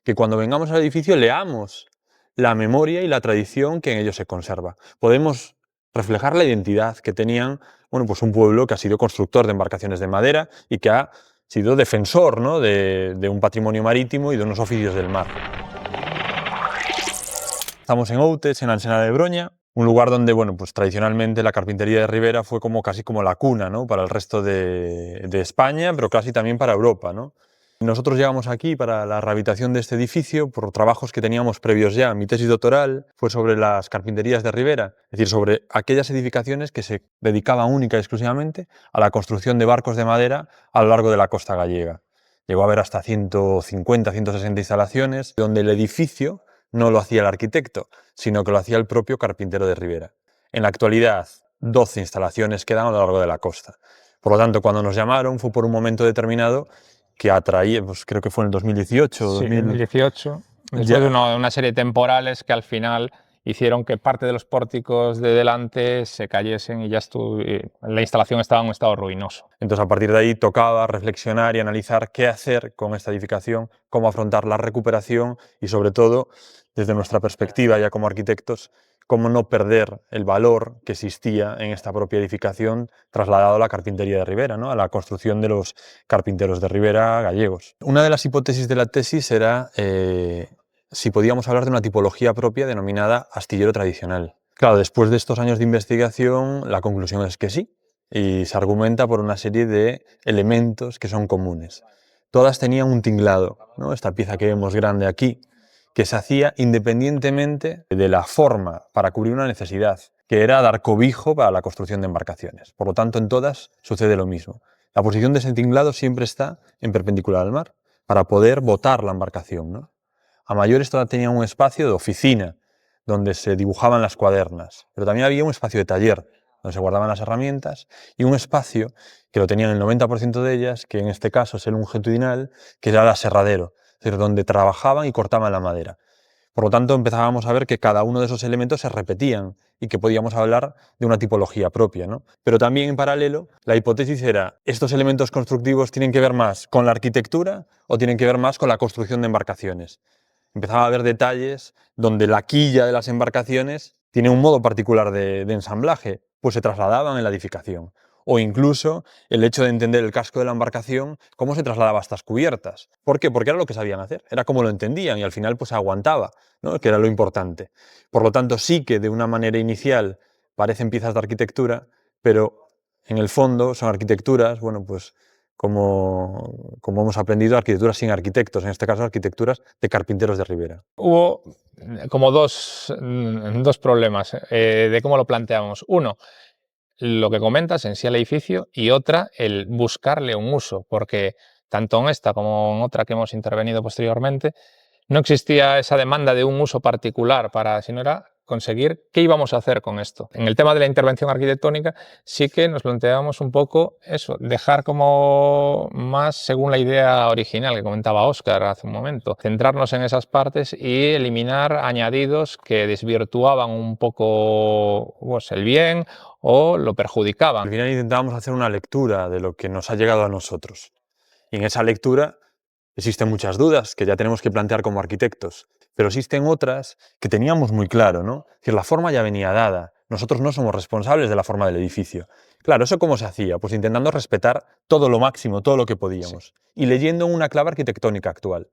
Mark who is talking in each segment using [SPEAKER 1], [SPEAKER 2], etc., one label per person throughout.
[SPEAKER 1] que cuando vengamos al edificio leamos la memoria y la tradición que en ello se conserva. Podemos reflejar la identidad que tenían, bueno, pues un pueblo que ha sido constructor de embarcaciones de madera y que ha sido defensor, ¿no?, de un patrimonio marítimo y de unos oficios del mar. Estamos en Outes, en Alsena de Broña, un lugar donde, bueno, pues tradicionalmente la carpintería de Ribera fue casi como la cuna, ¿no?, para el resto de España, pero casi también para Europa, ¿no? Nosotros llegamos aquí para la rehabilitación de este edificio por trabajos que teníamos previos ya. Mi tesis doctoral fue sobre las carpinterías de Ribera, es decir, sobre aquellas edificaciones que se dedicaban única y exclusivamente a la construcción de barcos de madera a lo largo de la costa gallega. Llegó a haber hasta 150, 160 instalaciones, donde el edificio no lo hacía el arquitecto, sino que lo hacía el propio carpintero de Ribera. En la actualidad, 12 instalaciones quedan a lo largo de la costa. Por lo tanto, cuando nos llamaron fue por un momento determinado que atraía, pues creo que fue en el 2018.
[SPEAKER 2] Sí, 2018, después de una serie de temporales que al final hicieron que parte de los pórticos de delante se cayesen y ya la instalación estaba en un estado ruinoso.
[SPEAKER 1] Entonces, a partir de ahí tocaba reflexionar y analizar qué hacer con esta edificación, cómo afrontar la recuperación y, sobre todo, desde nuestra perspectiva ya como arquitectos, cómo no perder el valor que existía en esta propia edificación trasladado a la carpintería de Ribera, ¿no?, a la construcción de los carpinteros de Ribera gallegos. Una de las hipótesis de la tesis era si podíamos hablar de una tipología propia denominada astillero tradicional. Claro, después de estos años de investigación, la conclusión es que sí, y se argumenta por una serie de elementos que son comunes. Todas tenían un tinglado, ¿no?, esta pieza que vemos grande aquí, que se hacía independientemente de la forma para cubrir una necesidad, que era dar cobijo para la construcción de embarcaciones. Por lo tanto, en todas sucede lo mismo. La posición de ese tinglado siempre está en perpendicular al mar, para poder botar la embarcación, ¿no? A mayores todas tenían un espacio de oficina, donde se dibujaban las cuadernas, pero también había un espacio de taller, donde se guardaban las herramientas, y un espacio que lo tenían el 90% de ellas, que en este caso es el longitudinal, que era el aserradero, es decir, donde trabajaban y cortaban la madera. Por lo tanto, empezábamos a ver que cada uno de esos elementos se repetían y que podíamos hablar de una tipología propia, ¿no? Pero también, en paralelo, la hipótesis era, ¿estos elementos constructivos tienen que ver más con la arquitectura o tienen que ver más con la construcción de embarcaciones? Empezaba a haber detalles donde la quilla de las embarcaciones tiene un modo particular de ensamblaje, pues se trasladaban en la edificación. O incluso el hecho de entender el casco de la embarcación, cómo se trasladaba a estas cubiertas. ¿Por qué? Porque era lo que sabían hacer, era como lo entendían y al final pues aguantaba, ¿no?, que era lo importante. Por lo tanto, sí que de una manera inicial parecen piezas de arquitectura, pero en el fondo son arquitecturas, bueno, pues como hemos aprendido, arquitecturas sin arquitectos, en este caso arquitecturas de carpinteros de Ribera.
[SPEAKER 2] Hubo como dos problemas de cómo lo planteamos. Uno, lo que comentas en sí el edificio, y otra, el buscarle un uso, porque tanto en esta como en otra que hemos intervenido posteriormente, no existía esa demanda de un uso particular, sino era conseguir qué íbamos a hacer con esto. En el tema de la intervención arquitectónica sí que nos planteábamos un poco eso, dejar como más según la idea original que comentaba Óscar hace un momento, centrarnos en esas partes y eliminar añadidos que desvirtuaban un poco pues, el bien o lo perjudicaban.
[SPEAKER 1] Al final intentábamos hacer una lectura de lo que nos ha llegado a nosotros. Y en esa lectura existen muchas dudas que ya tenemos que plantear como arquitectos, pero existen otras que teníamos muy claro, ¿no? Es decir, la forma ya venía dada. Nosotros no somos responsables de la forma del edificio. Claro, ¿eso cómo se hacía? Pues intentando respetar todo lo máximo, todo lo que podíamos. Sí. Y leyendo una clave arquitectónica actual.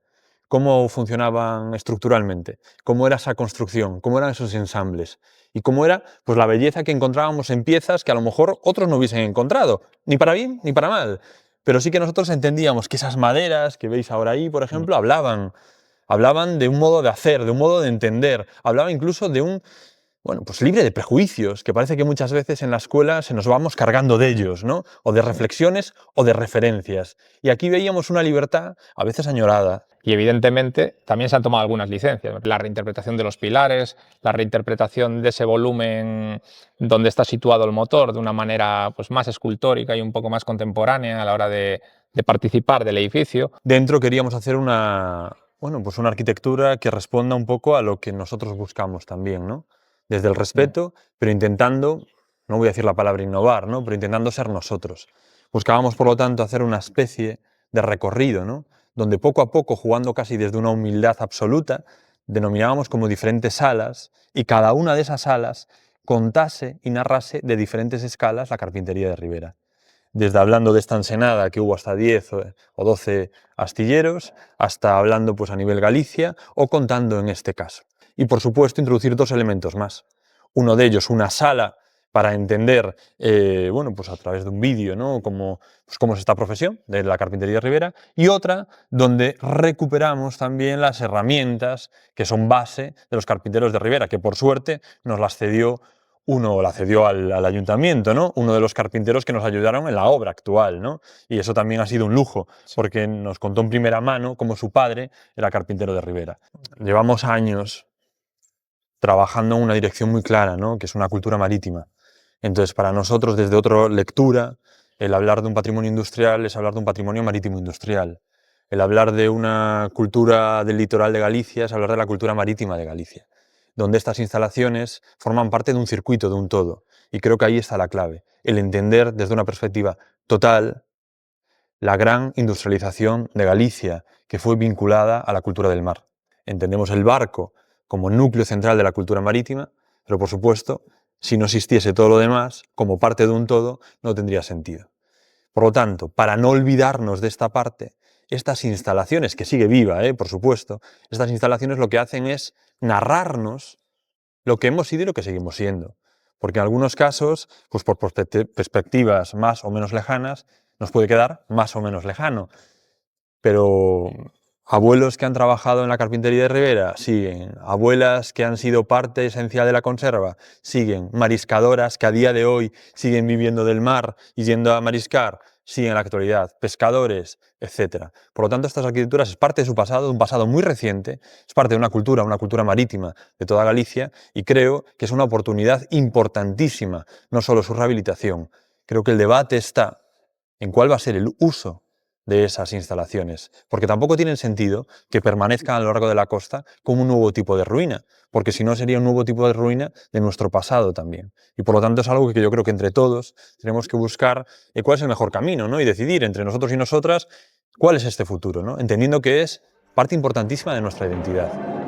[SPEAKER 1] Cómo funcionaban estructuralmente, cómo era esa construcción, cómo eran esos ensambles y cómo era pues, la belleza que encontrábamos en piezas que a lo mejor otros no hubiesen encontrado, ni para bien ni para mal. Pero sí que nosotros entendíamos que esas maderas que veis ahora ahí, por ejemplo, hablaban de un modo de hacer, de un modo de entender, hablaban incluso de un, bueno, pues libre de prejuicios, que parece que muchas veces en la escuela se nos vamos cargando de ellos, ¿no? O de reflexiones o de referencias. Y aquí veíamos una libertad a veces añorada.
[SPEAKER 2] Y evidentemente también se han tomado algunas licencias. La reinterpretación de los pilares, la reinterpretación de ese volumen donde está situado el motor de una manera pues, más escultórica y un poco más contemporánea a la hora de participar del edificio.
[SPEAKER 1] Dentro queríamos hacer una arquitectura que responda un poco a lo que nosotros buscamos también, ¿no? Desde el respeto, pero intentando, no voy a decir la palabra innovar, ¿no?, pero intentando ser nosotros. Buscábamos, por lo tanto, hacer una especie de recorrido, ¿no?, donde poco a poco, jugando casi desde una humildad absoluta, denominábamos como diferentes salas, y cada una de esas salas contase y narrase de diferentes escalas la carpintería de Ribera. Desde hablando de esta ensenada, que hubo hasta 10 o 12 astilleros, hasta hablando pues, a nivel Galicia, o contando en este caso. Y por supuesto introducir dos elementos más. Uno de ellos, una sala para entender, bueno, pues a través de un vídeo, ¿no? Cómo es esta profesión de la carpintería de Ribera, y otra donde recuperamos también las herramientas que son base de los carpinteros de Ribera, que por suerte nos las cedió la cedió al ayuntamiento, ¿no? Uno de los carpinteros que nos ayudaron en la obra actual, ¿no? Y eso también ha sido un lujo, porque nos contó en primera mano cómo su padre era carpintero de Ribera. Llevamos años trabajando en una dirección muy clara, ¿no? Que es una cultura marítima. Entonces, para nosotros, desde otra lectura, el hablar de un patrimonio industrial es hablar de un patrimonio marítimo industrial. El hablar de una cultura del litoral de Galicia es hablar de la cultura marítima de Galicia, donde estas instalaciones forman parte de un circuito, de un todo. Y creo que ahí está la clave, el entender desde una perspectiva total la gran industrialización de Galicia, que fue vinculada a la cultura del mar. Entendemos el barco como núcleo central de la cultura marítima, pero por supuesto, si no existiese todo lo demás, como parte de un todo, no tendría sentido. Por lo tanto, para no olvidarnos de esta parte, estas instalaciones, que sigue viva, por supuesto, estas instalaciones lo que hacen es narrarnos lo que hemos sido y lo que seguimos siendo. Porque en algunos casos, pues por perspectivas más o menos lejanas, nos puede quedar más o menos lejano. Pero abuelos que han trabajado en la carpintería de Ribera siguen, abuelas que han sido parte esencial de la conserva siguen, mariscadoras que a día de hoy siguen viviendo del mar y yendo a mariscar, siguen en la actualidad, pescadores, etc. Por lo tanto, estas arquitecturas es parte de su pasado, de un pasado muy reciente, es parte de una cultura marítima de toda Galicia, y creo que es una oportunidad importantísima, no solo su rehabilitación. Creo que el debate está en cuál va a ser el uso de esas instalaciones, porque tampoco tiene sentido que permanezcan a lo largo de la costa como un nuevo tipo de ruina, porque si no sería un nuevo tipo de ruina de nuestro pasado también. Y por lo tanto es algo que yo creo que entre todos tenemos que buscar cuál es el mejor camino, ¿no? Y decidir entre nosotros y nosotras cuál es este futuro, ¿no? Entendiendo que es parte importantísima de nuestra identidad.